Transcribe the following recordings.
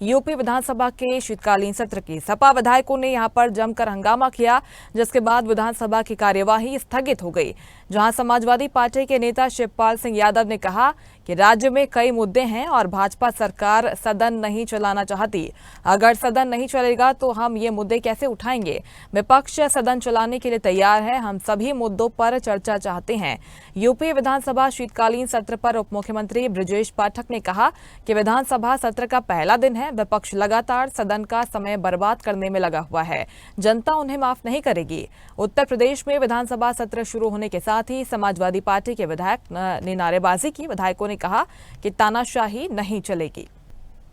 UP विधानसभा के शीतकालीन सत्र की। सपा विधायकों ने यहां पर जमकर हंगामा किया, जिसके बाद विधानसभा की कार्यवाही स्थगित हो गई। जहां समाजवादी पार्टी के नेता शिवपाल सिंह यादव ने कहा कि राज्य में कई मुद्दे हैं और भाजपा सरकार सदन नहीं चलाना चाहती। अगर सदन नहीं चलेगा तो हम ये मुद्दे कैसे उठाएंगे? विपक्ष सदन चलाने के लिए तैयार है, हम सभी मुद्दों पर चर्चा चाहते हैं। यूपी विधानसभा शीतकालीन सत्र पर उप मुख्यमंत्री बृजेश पाठक ने कहा कि विधानसभा सत्र का पहला दिन है, विपक्ष लगातार सदन का समय बर्बाद करने में लगा हुआ है, जनता उन्हें माफ नहीं करेगी। उत्तर प्रदेश में विधानसभा सत्र शुरू होने के साथ ही समाजवादी पार्टी के विधायक ने नारेबाजी की। विधायकों ने कहा कि तानाशाही नहीं चलेगी।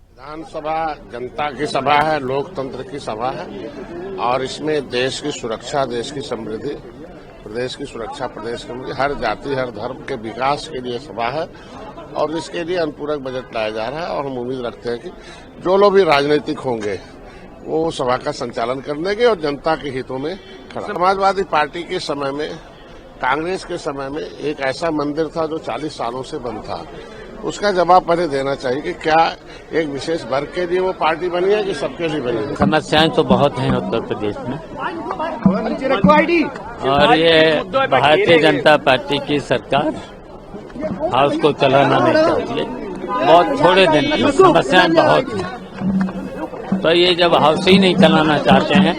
विधानसभा जनता की सभा है, लोकतंत्र की सभा है और इसमें देश की सुरक्षा, देश की समृद्धि, प्रदेश की सुरक्षा, प्रदेश की हर जाति हर धर्म के विकास के लिए सभा है और इसके लिए अनुपूरक बजट लाया जा रहा है। और हम उम्मीद रखते हैं कि जो लोग भी राजनीतिक होंगे वो सभा का संचालन कर देंगे और जनता के हितों में खड़ा। समाजवादी पार्टी के समय में, कांग्रेस के समय में एक ऐसा मंदिर था जो 40 सालों से बंद था। उसका जवाब पहले देना चाहिए कि क्या एक विशेष वर्ग के लिए वो पार्टी बनी है कि सबके लिए बनी है। समस्याएं तो बहुत हैं उत्तर प्रदेश में और ये भारतीय जनता पार्टी की सरकार हाउस को चलाना नहीं चाहती है। बहुत थोड़े दिन की समस्याएं बहुत हैं, तो ये जब हाउस ही नहीं चलाना चाहते हैं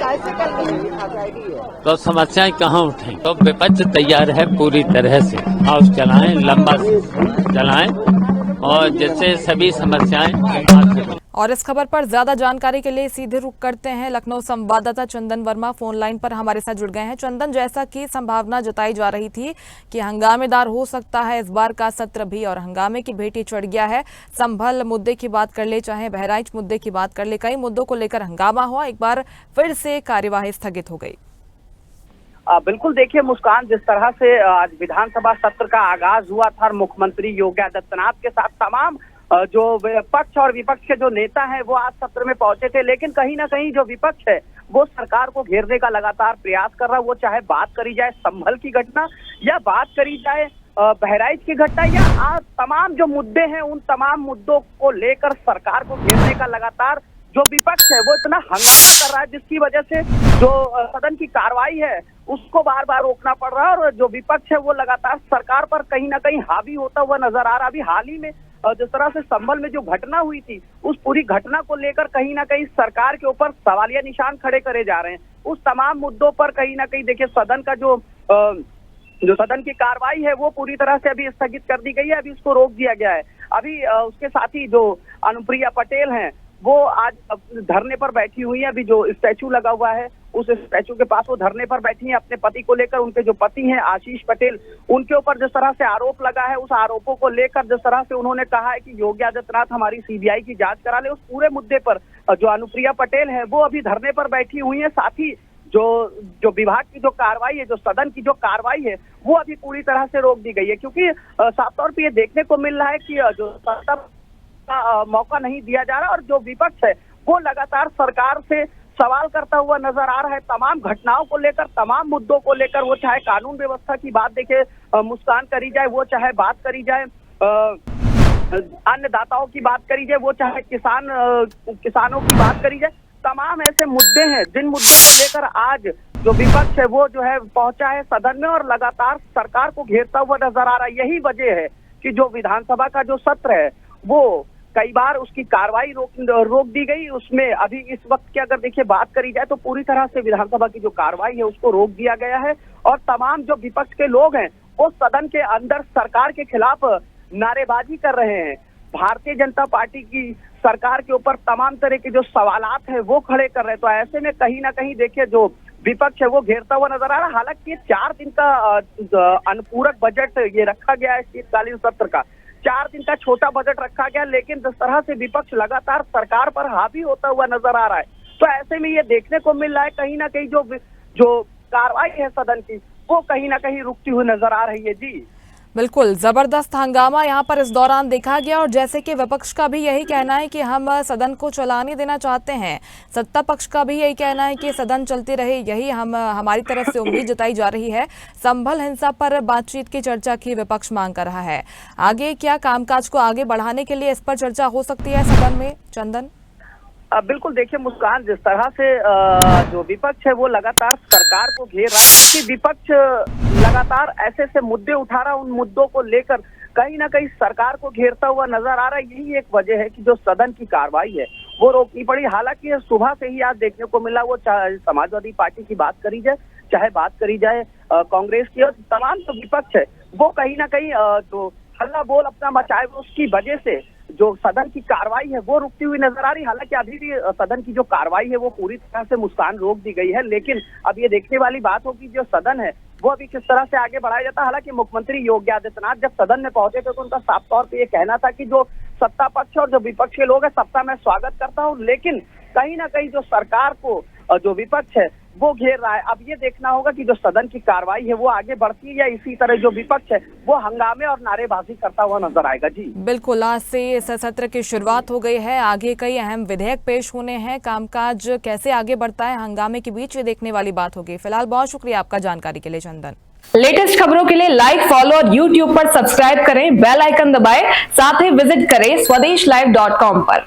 तो समस्याएं कहाँ उठें? तो विपक्ष तैयार है पूरी तरह से हाउस चलाएं, लंबा चलाएं और जिससे सभी समस्याएं। और इस खबर पर ज्यादा जानकारी के लिए सीधे रुख करते हैं लखनऊ संवाददाता चंदन वर्मा फोन लाइन पर हमारे साथ जुड़ गए हैं। चंदन, जैसा कि संभावना जताई जा रही थी कि हंगामेदार हो सकता है इस बार का सत्र भी, और हंगामे की भेंट चढ़ गया है। संभल मुद्दे की बात कर ले, चाहे बहराइच मुद्दे की बात कर ले, कई मुद्दों को लेकर हंगामा हुआ, एक बार फिर से कार्यवाही स्थगित हो गई। बिल्कुल, देखिए मुस्कान, जिस तरह से आज विधानसभा सत्र का आगाज हुआ था और मुख्यमंत्री योगी आदित्यनाथ के साथ तमाम जो पक्ष और विपक्ष के जो नेता हैं वो आज सत्र में पहुंचे थे, लेकिन कहीं ना कहीं जो विपक्ष है वो सरकार को घेरने का लगातार प्रयास कर रहा है। वो चाहे बात करी जाए संभल की घटना या बात करी जाए बहराइच की घटना या आज तमाम जो मुद्दे हैं, उन तमाम मुद्दों को लेकर सरकार को घेरने का लगातार जो विपक्ष है वो इतना हंगामा कर रहा है, जिसकी वजह से जो सदन की कार्रवाई है उसको बार बार रोकना पड़ रहा है और जो विपक्ष है वो लगातार सरकार पर कहीं ना कहीं हावी होता हुआ नजर आ रहा है। अभी हाल ही में जिस तरह से संभल में जो घटना हुई थी, उस पूरी घटना को लेकर कहीं ना कहीं सरकार के ऊपर सवालिया निशान खड़े करे जा रहे हैं। उस तमाम मुद्दों पर कहीं ना कहीं देखिए सदन का जो सदन की कार्रवाई है वो पूरी तरह से अभी स्थगित कर दी गई है, अभी इसको रोक दिया गया है। अभी उसके साथ ही जो अनुप्रिया पटेल हैं वो आज धरने पर बैठी हुई है। अभी जो स्टैचू लगा हुआ है उस स्टैचू के पास वो धरने पर बैठी हैं अपने पति को लेकर। उनके जो पति हैं आशीष पटेल, उनके ऊपर जिस तरह से आरोप लगा है, उस आरोपों को लेकर जिस तरह से उन्होंने कहा है कि योगी आदित्यनाथ हमारी सीबीआई की जांच करा ले, उस पूरे मुद्दे पर जो अनुप्रिया पटेल है वो अभी धरने पर बैठी हुई है। साथ ही जो विभाग की जो कार्रवाई है, जो सदन की जो कार्रवाई है वो अभी पूरी तरह से रोक दी गई है, क्योंकि साफ तौर पर ये देखने को मिल रहा है कि जो सत्ता का मौका नहीं दिया जा रहा और जो विपक्ष है वो लगातार सरकार से सवाल करता हुआ नजर आ रहा है तमाम घटनाओं को लेकर, तमाम मुद्दों को लेकर। वो चाहे कानून व्यवस्था की बात देखे मुस्कान करी जाए, वो चाहे बात करी जाए अन्नदाताओं की बात करी जाए, वो चाहे किसानों की बात करी जाए, तमाम ऐसे मुद्दे हैं जिन मुद्दों को लेकर आज जो विपक्ष है वो जो है पहुंचा है सदन में और लगातार सरकार को घेरता हुआ नजर आ रहा है। यही वजह है कि जो विधानसभा का जो सत्र है वो कई बार उसकी कार्रवाई रोक दी गई। उसमें अभी इस वक्त की अगर देखिए बात करी जाए तो पूरी तरह से विधानसभा की जो कार्रवाई है उसको रोक दिया गया है और तमाम जो विपक्ष के लोग हैं वो सदन के अंदर सरकार के खिलाफ नारेबाजी कर रहे हैं। भारतीय जनता पार्टी की सरकार के ऊपर तमाम तरह के जो सवालात हैं वो खड़े कर रहे हैं। तो ऐसे में कहीं ना कहीं देखिए जो विपक्ष है वो घेरता हुआ नजर आ रहा है। हालांकि 4 दिन का अनुपूरक बजट ये रखा गया है शीतकालीन सत्र का, 4 दिन का छोटा बजट रखा गया, लेकिन जिस तरह से विपक्ष लगातार सरकार पर हावी होता हुआ नजर आ रहा है तो ऐसे में ये देखने को मिल रहा है कहीं ना कहीं जो कार्रवाई है सदन की वो कहीं ना कहीं रुकती हुई नजर आ रही है। जी बिल्कुल, जबरदस्त हंगामा यहाँ पर इस दौरान देखा गया और जैसे कि विपक्ष का भी यही कहना है कि हम सदन को चलाने देना चाहते हैं, सत्ता पक्ष का भी यही कहना है कि सदन चलते रहे, यही हमारी तरफ से उम्मीद जताई जा रही है। संभल हिंसा पर बातचीत की चर्चा की विपक्ष मांग कर रहा है। आगे क्या कामकाज को आगे बढ़ाने के लिए इस पर चर्चा हो सकती है सदन में, चंदन? बिल्कुल देखिए मुस्कान, जिस तरह से जो विपक्ष है वो लगातार सरकार को घेर रहा है, कि विपक्ष लगातार ऐसे ऐसे मुद्दे उठा रहा है, उन मुद्दों को लेकर कहीं ना कहीं सरकार को घेरता हुआ नजर आ रहा है। यही एक वजह है कि जो सदन की कार्रवाई है वो रोकनी पड़ी। हालांकि सुबह से ही आज देखने को मिला, वो चाहे समाजवादी पार्टी की बात करी जाए, चाहे बात करी जाए कांग्रेस की, और तमाम जो विपक्ष है वो कहीं ना कहीं जो हल्ला बोल अपना मचाए, उसकी वजह से जो सदन की कार्रवाई है वो रुकती हुई नजर आ रही। हालांकि अभी भी सदन की जो कार्रवाई है वो पूरी तरह से मुस्कान रोक दी गई है, लेकिन अब ये देखने वाली बात होगी जो सदन है वो अभी किस तरह से आगे बढ़ाया जाता है। हालांकि मुख्यमंत्री योगी आदित्यनाथ जब सदन में पहुंचे थे तो उनका साफ तौर पे ये कहना था कि जो सत्ता पक्ष और जो विपक्ष के लोग हैं सबका मैं स्वागत करता हूं, लेकिन कहीं ना कहीं जो सरकार को जो विपक्ष है वो घेर रहा है। अब ये देखना होगा कि जो सदन की कार्रवाई है वो आगे बढ़ती है या इसी तरह जो विपक्ष है वो हंगामे और नारेबाजी करता हुआ नजर आएगा। जी बिल्कुल, आज से इस सत्र की शुरुआत हो गई है, आगे कई अहम विधेयक पेश होने हैं, कामकाज कैसे आगे बढ़ता है हंगामे के बीच, ये देखने वाली बात होगी। फिलहाल बहुत शुक्रिया आपका जानकारी के लिए चंदन। लेटेस्ट खबरों के लिए लाइक, फॉलो और यूट्यूब पर सब्सक्राइब करें, बेल आइकन दबाएं, साथ ही विजिट करें swedishlive.com पर।